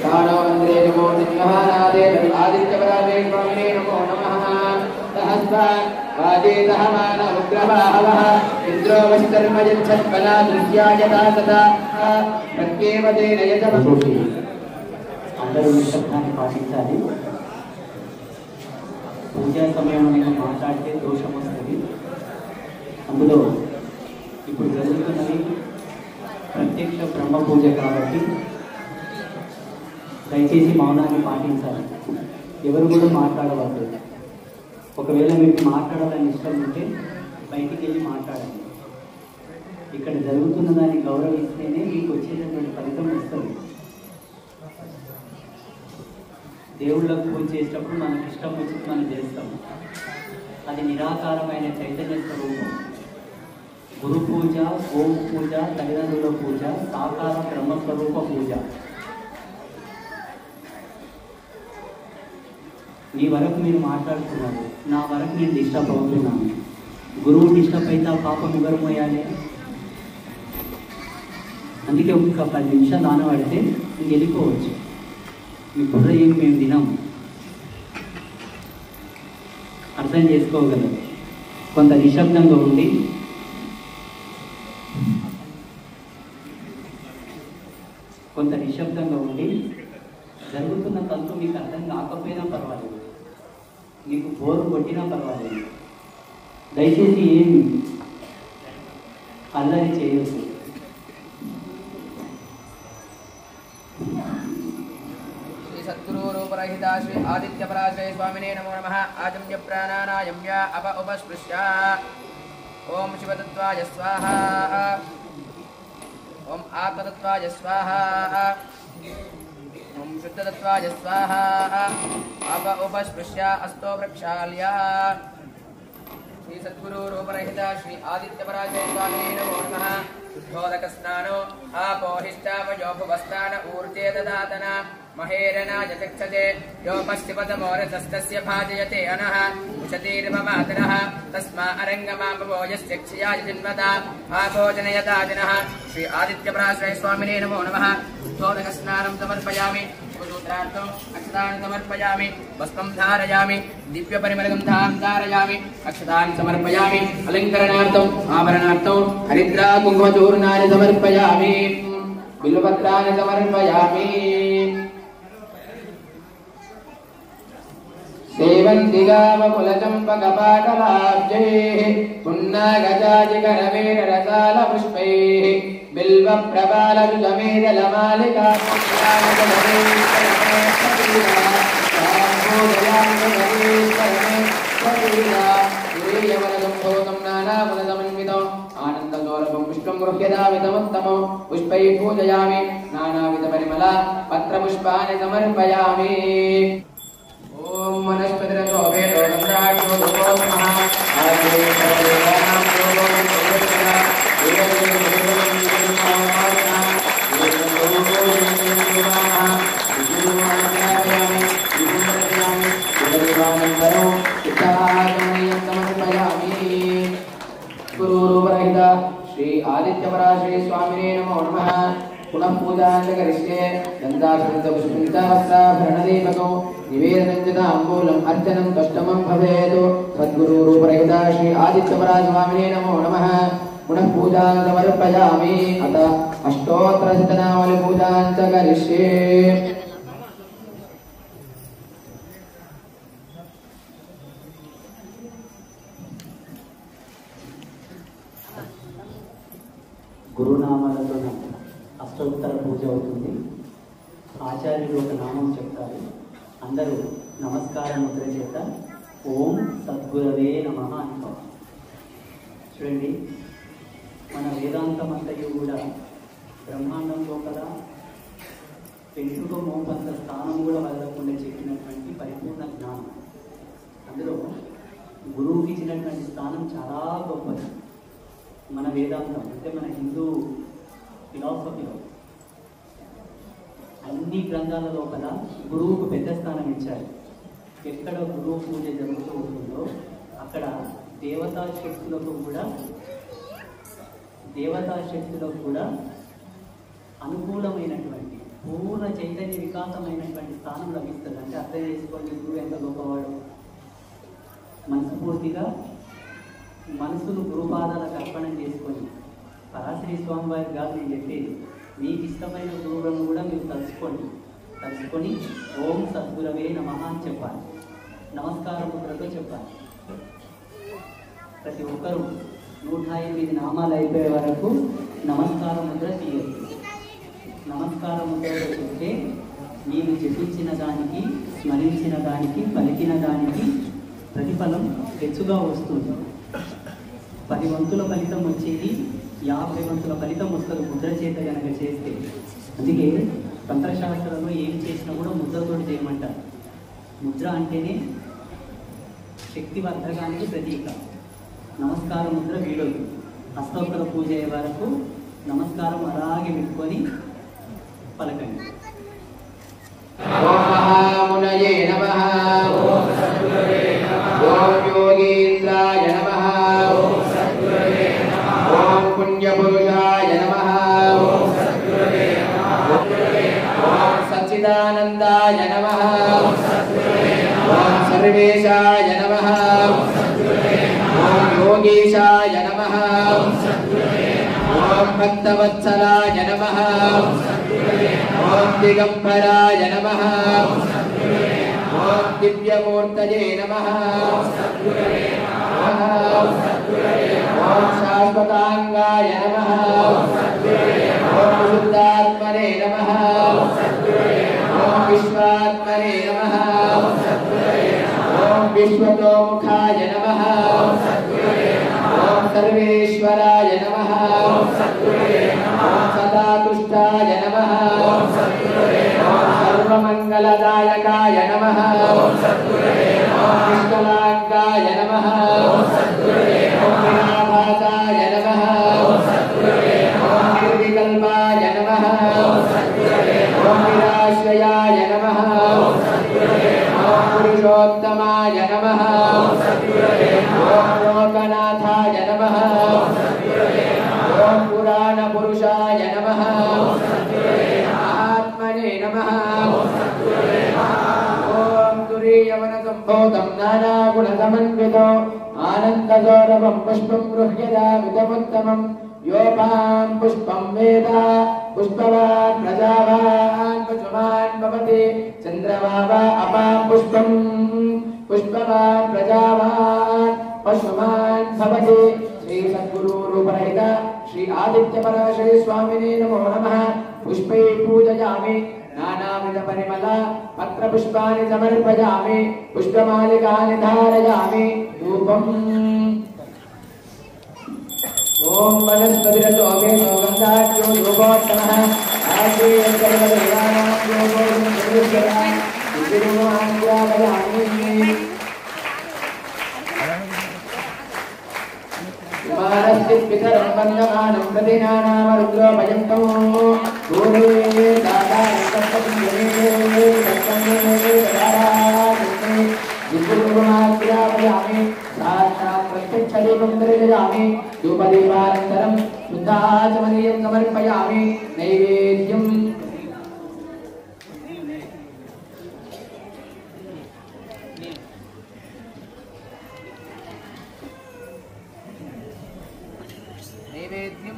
सानो अंद्रे नमो निमहानादे आदित्यवराजे स्वामिने नमो नमः सहस्रा वाजे सहमान उग्रवाहवः इंद्रो वश्चर्मयच्छत्कला दृश्यायता तथा प्रत्येवतेन यजवसुषि అందరూ నిశ్శబ్దాన్ని పాటించాలి. పూజా సమయంలో మాట్లాడితే దోషం వస్తుంది. అందులో ఇప్పుడు జరుగుతున్నది ప్రత్యక్ష బ్రహ్మ పూజ కాబట్టి దయచేసి మౌనాన్ని పాటించాలి. ఎవరు కూడా మాట్లాడవద్దు. ఒకవేళ మీకు మాట్లాడాలని ఇష్టం ఉంటే బయటికి వెళ్ళి మాట్లాడండి. ఇక్కడ జరుగుతున్న దాన్ని గౌరవిస్తేనే మీకు వచ్చేటటువంటి ఫలితం వస్తుంది. దేవుళ్ళకు పూజ చేసేటప్పుడు మనకి ఇష్టం వచ్చి మనం చేస్తాం. అది నిరాకారమైన చైతన్య స్వరూపం. గురు పూజ, గోవు పూజ, తల్లిదండ్రుల పూజ, సాకార బ్రహ్మస్వరూప పూజ. మీ వరకు మీరు మాట్లాడుతున్నారు, నా వరకు నేను డిస్టర్బ్ అవుతున్నాను. గురువు డిస్టర్బ్ అయితే ఆ పాపం ఎవరు మోయాలి? అందుకే ఒక 10 నిమిషాలు ఆనబడితే ఇంక వెళ్ళిపోవచ్చు. మీ బుర్ర ఏం మేము తినాం అర్థం చేసుకోగలరు. కొంత నిశ్శబ్దంగా ఉండి జరుగుతున్న తంతు మీకు అర్థం కాకపోయినా పర్వాలేదు, మీకు బోరు కొట్టినా పర్వాలేదు. దయచేసి ఏమి అల్లరి చేయొద్దు. सद्गुरुरूपरहिता श्री आदित्यपराश्रय स्वामिने नमो नमः। आजम्य प्राणानायम्य अप उपस्पृश्य ओम शिवतत्त्वाय स्वाहा, ओम आत्मतत्त्वाय स्वाहा, ओम शुद्धतत्त्वाय स्वाहा। अप उपस्पृश्य अस्तो प्रक्षाल्य श्री सद्गुरुरूपरहिता श्री आदित्यपराश्रय स्वामिने नमो नमः। शुद्धोदक स्नानो आपोहिष्टावयो भुवस्थान ऊर्जे ददातना महेरनाय चक्षते यो पश्चिमतमोरतस्तस्य भाजयते अनः उशतीर्ममातरः तस्मा अरङ्गमापवो यस्यक्षयाय जिन्वता आभोजनयतादिनः। श्री आदित्यपराश्रय स्वामिने नमो नमः। शुद्धोदकस्नानं समर्पयामि, शुभसूत्रार्थम् अक्षतानि समर्पयामि, वस्त्रं धारयामि, दिव्यपरिमलगन्धां धारयामि, अक्षतानि समर्पयामि, अलङ्करणार्थम् आभरणार्थं हरिद्रा कुङ्कुमचूर्णानि समर्पयामि, बिल्वपत्राणि समर्पयामि। सेवन्तिगावकुलचम्पकपाटलाब्जैः पुन्नागजाजिकरवेररसालपुष्पैः बिल्वप्रबालरुजमेदलमालिका आनन्दगौरवं पुष्पं गृह्यदामितमुत्तमो पुष्पैः पूजयामि, नानाविधपरिमला पत्रपुष्पाणि समर्पयामि। ओम वनस्पतिरतो वेदो गन्धाढ्यो धूपो नमः। आगे सर्वदेवानां योगो विष्णुः गुरुरूपरहिता श्री आदित्यपराश्रय स्वामिने नमो नमः। पुनः पूजां करिष्ये। गन्धासुन्दपुष्पितावस्त्राभरणदीपको निवेदनं अर्चनं कष्टमं भवेत्। सद्गुरुरूपरहिता श्री आदित्यपराश्रय स्वामिने नमो नमः। पुनः पूजां समर्पयामि। अत अष्टोत्तरशतनामावली पूजां च करिष्ये। గురునామాలతో అష్టోత్తర పూజ అవుతుంది. ఆచార్యులు ఒక నామం చెప్తారు, అందరూ నమస్కార ముద్ర చేత ఓం సద్గురవే నమః అంటాం. చూడండి, మన వేదాంతం అంతయు కూడా బ్రహ్మాండం లోపల పెంచుక మోపంత స్థానం కూడా వదలకుండా చెప్పినటువంటి పరిపూర్ణ జ్ఞానం. అందులో గురువుకి ఇచ్చినటువంటి స్థానం చాలా గొప్పది. మన వేదాంతం అంటే మన హిందూ ఫిలాసఫీలో అన్ని గ్రంథాల లోపల గురువుకు పెద్ద స్థానం ఇచ్చారు. ఎక్కడ గురువు పూజ జరుగుతూ ఉంటుందో అక్కడ దేవతా శక్తులకు కూడా అనుకూలమైనటువంటి పూర్ణ చైతన్య వికాసమైనటువంటి స్థానం లభిస్తుంది. అంటే అర్థం చేసుకోండి, గురువు ఎంత గొప్పవాడు. మనస్ఫూర్తిగా మనసును గురుపాదాలకు అర్పణం చేసుకొని, పరాశరి స్వామి వారి కాదు నేను చెప్పేది, మీకు ఇష్టమైన గురువులను కూడా మీరు తలుచుకొని ఓం సద్గురవే నమః అని చెప్పాలి. నమస్కార ముద్రతో చెప్పాలి. ప్రతి ఒక్కరూ 108 నామాలు అయిపోయే వరకు నమస్కార ముద్ర తీయదు. నమస్కార ముద్రతో చెప్తే మీరు జపించిన దానికి, స్మరించిన దానికి, పలికిన దానికి ప్రతిఫలం హెచ్చుగా వస్తుంది. 10 వంతుల ఫలితం వచ్చేది 50 వంతుల ఫలితం వస్తుంది ముద్ర చేత కనుక చేస్తే. అందుకే తంత్రశాస్త్రంలో ఏం చేసినా కూడా ముద్రతో చేయమంటారు. ముద్ర అంటేనే శక్తివర్ధకానికి ప్రతీక. నమస్కార ముద్ర వీడొద్దు. హస్తోత్తర పూజ అయ్యే వరకు నమస్కారం అలాగే పెట్టుకొని పలకండి. ఓం మహామునయే నమః. ఓం యోగీంద్రాయ నమః. ఓం పుణ్యపురుషాయ నమః. ఓం సచ్చిదానందాయ నమః. ఓం సర్వేశాయ నమః. ఓం యోగీశాయ నమః. ఓం భక్తవత్సలాయ నమః. ఓం దిగంబరాయ నమః. ఓం దివ్యమూర్తయే నమః. ఓం శాశ్వతాంగాయ నమః. ఓం శుద్ధాత్మనే నమః. ఓం విశ్వాత్మనే నమః. ఓం విశ్వతోముఖాయ నమః. ఓం సర్వేశ్వరాయ నమః. ఓం సదాతుష్టాయ నమః. ఓం సర్వమంగళదాయకాయ నమః. ఓం నిష్కలాంగాయ నమః. ఓం నిరాభాసాయ నమః. ఓం నిర్వికల్పాయ నమః. ఓం నిరాశ్రయాయ నమః. ఓం పురుషోత్తమాయ నమః. ఓం లోకనాథాయ నమః. ఓం పురాణ పురుషాయ నమః. ఆత్మనే నమః. ఓం తురీయవన సంభూతం నానాగుణ సమన్వితో ఆనందగౌరవం పుష్పం గృహ్యదామిదముత్తమం. యోపాం పుష్పం వేద పుష్పవాన్ ప్రజావాన్ పశుమాన్ భవతి. చంద్రమావా అపాం పుష్పం పుష్పవాన్ ప్రజావాన్ పశుమాన్ భవతి. శ్రీ సద్గురు రూపరహిత శ్రీ ఆదిత్య పరాశరి స్వామినే నమో నమః. పుష్పై పూజయామి. నానావిధ పరిమళ పత్ర పుష్పాని సమర్పయామి. పుష్పమాలికాని ధారయామి. ధూపం. ఓం వనస్పతిరతో అభేదో గంధాఢ్యో యోగోత్తమః. ఆశ్రయంకరవదయానాం యోగోం సర్వస్వరా విద్యుమాన్యావయామి. విమానస్థితపితరం వందమానం ప్రతినానామ రుద్రోభయంతం. భూమే దాతాని తప్పతియమే తప్పమే దారాణి. విద్యుమాన్యావయామి. సాక్షాత్ ప్రత్యక్షదీపం దర్శయామి. ధూపదీపానంతరం శుద్ధాచమనీయం సమర్పయామి. నైవేద్యం. నైవేద్యం.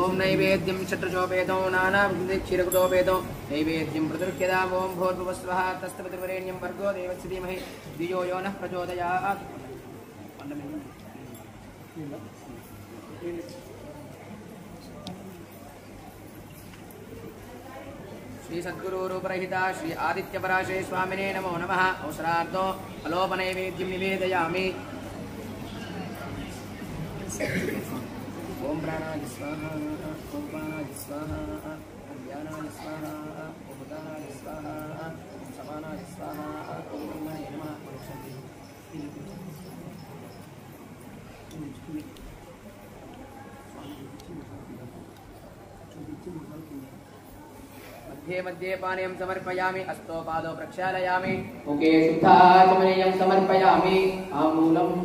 ఓం నైవేద్యం ఛత్రచోపేతో నానాక్షీరకుటోపేతో నైవేద్యం ప్రదృహ్యదాం. ఓం భూర్భువస్వః తస్తపితృవరేణ్యం భర్గో దేవస్య ధీమహి ధియో యో నః ప్రచోదయాత్. శ్రీ సద్గురు రూపరహిత శ్రీ ఆదిత్య పరాశరి స్వామినే నమో నమః. అవసరార్థో అలోప నైవేద్యం నివేదయామి. ఓం ప్రాణాయ స్వాహా. ఓం ప్రాణాయ స్వాహా. ఓం ధ్యానాయ స్వాహా. ఓం मध्ये मध्ये पानीयं समर्पयामि हस्तोपादौ प्रक्षालयामि मुखे शुद्धाचमनीयं समर्पयामि आमूलम्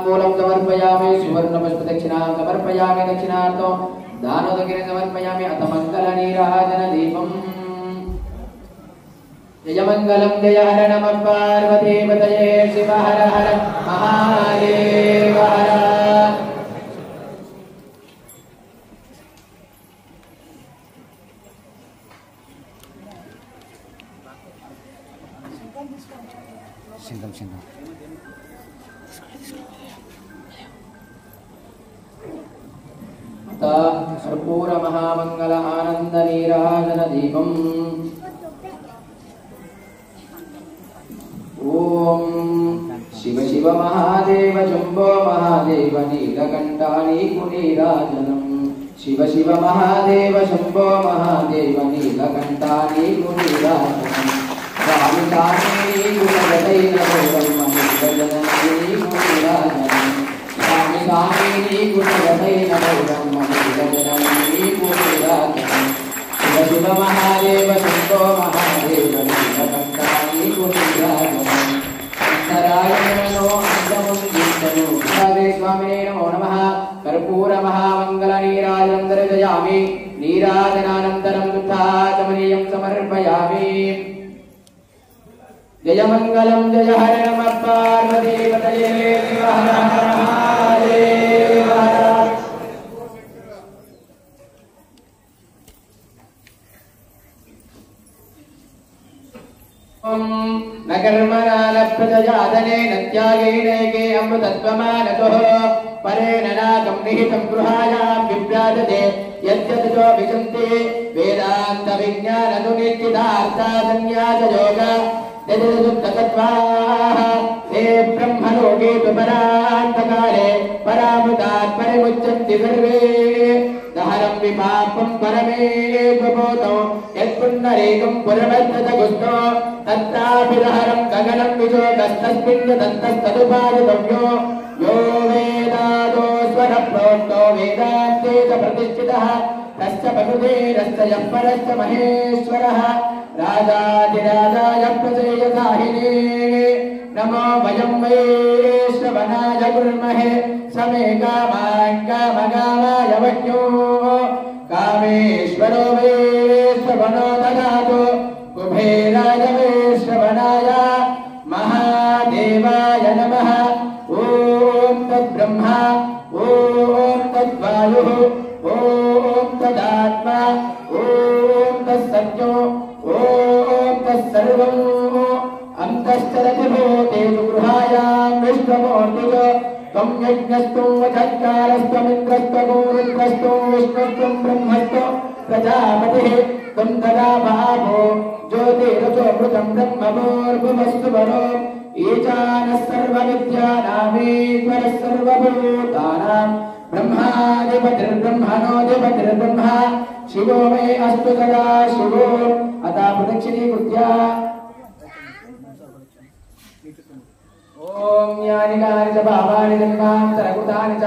मूलं समर्पयामि सुवर्णपुष्पदक्षिणां समर्पयामि दक्षिणार्थो दानोदगिरि समर्पयामि अथ मङ्गलनीराजनदीपम् जय मङ्गलं जय हर नमः पार्वतीपतये शिव हर हर महादेव हर कर्पूर महामंगल आनंद नीराजन दीपम ओम शिव शिव महादेव शंभो महादेव नीलकंठानी कुनीराजनम शिव शिव महादेव शंभो महादेव नीलकंठानी कुनीराजनम स्वामी स्वामी गुणगतैरघोरम महेशजननी कुनीराजनम स्वामी स्वामी गुणगतैरघोरम महेशजननी कुनीराजनम शिव शिव महादेव शंभो महादेव नीलकंठानी कुनीराजनम नारायणो अंतमुं कीर्तनो हरे स्वामिने नमो नमः कर्पूर महामंगल नीराजनं दर्शयामि नीराजनानन्तरं शुद्धाचमनीयं समर्पयामि जय मंगलम जय हर नमः पार्वतीपतये शिव हर हर महादेव हर न कर्मणा न प्रजयादने न त्यागेनैके अमृतत्वमानतोः परेण नाकं निहितं गृहायां विभ्राजते यद्यतो विचन्ते वेदान्तविज्ञानदुनिश्चितार्थासन्न्यासयोग यदुक्ततत्त्वाः ते ब्रह्मलोके तु परान्तकाले परामृतात् परिमुच्यन्ति सर्वे दहरं विपापं परमेश्वरभूतो यत्पुण्डरीकं पुरमद्दतगुस्तो तत्राभिदहरं गगनं विशोकस्तस्मिन् दन्तस्तदुपादितव्यो यो वेदादो स्वरप्रोक्तो वेदान्ते च प्रतिष्ठितः तस्य प्रकृतेरस्य यः परस्य महेश्वरः राजाधिराजाय प्रसेयसाहिने नमो वयं वैश्रवणाय कुर्महे समे कामान् कामकामाय वह्यो कामेश्वरो वैश्रवणो ददातु कुबेराय वैश्रवणाय महादेवाय नमः ॐ तद्ब्रह्मा ॐ तद्वायुः ॐ तदात्मा ॐ तत्सत्यो ॐ तत्सर्वम् अन्तश्चरति भूतेषु गृहायां विश्वमूर्तिः त्वं यज्ञस्तु वचत्कारस्त्वमिन्द्रस्त्वगोरुद्रस्तु विष्णुस्त्वं ब्रह्मस्तु प्रजापतिः त्वं तदा भावो ज्योतिरसोऽमृतं ब्रह्मभूर्भुवस्तु वरो ईशानः सर्वविद्यानामीश्वरः सर्वभूतानां ब्रह्माधिपतिर्ब्रह्मणोऽधिपतिर्ब्रह्मा शिवो मे अस्तु सदा शिवो अतः प्रदक्षिणीकृत्य ओम यानि कानि च पापानि जन्मान्तरकृतानि च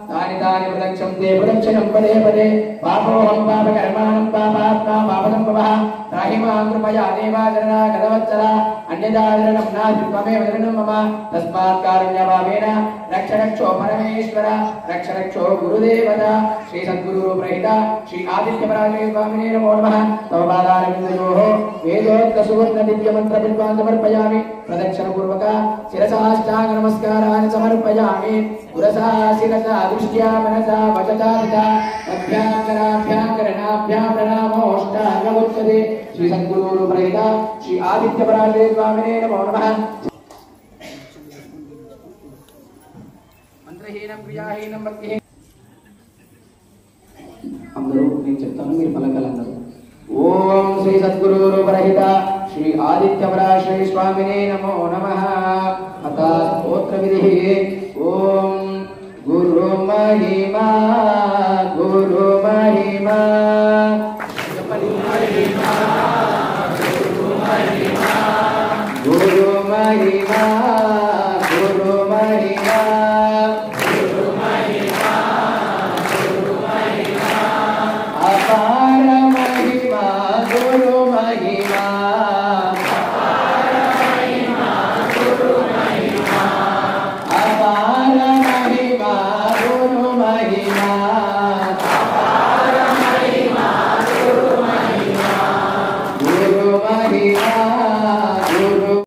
तानि तानि प्रदक्षन्ते प्रदक्षिणं पदे पदे पापोऽहं पापकर्माणं पापात्मा पापसम्भवः त्राहि मां कृपया देवाचरणा गतवत्सला अन्यदाचरणं नास्ति त्वमेव चरणं मम तस्मात् कारुण्यभावेन रक्ष रक्षो परमेश्वर रक्ष रक्षो गुरुदेवता श्री सद्गुरु प्रहिता श्री आदित्यपराजय स्वामिने नमो नमः तव पादारविन्दयोः वेदोक्त सुवर्ण दिव्यमन्त्र विद्वान् समर्पयामि प्रदक्षिणपूर्वक शिरसाष्टांग नमस्कारान् समर्पयामि पुरसा शिरसा दृष्ट्या मनसा वचसा पिता अभ्यां करणाभ्यां प्रणामोष्टाङ्गमुच्यते श्री सद्गुरु प्रहिता श्री आदित्यपराजय स्वामिने नमो नमः క్రియాహీనం క్రియాహీనం భక్తిహీనం. అందరూ నేను చెప్తాను, మీరు పలకాలన్నారు. ఓం శ్రీ సద్గురు రూపరహిత శ్రీ ఆదిత్యవర శ్రీ స్వామినే నమో నమః. అథ స్తోత్ర విధి.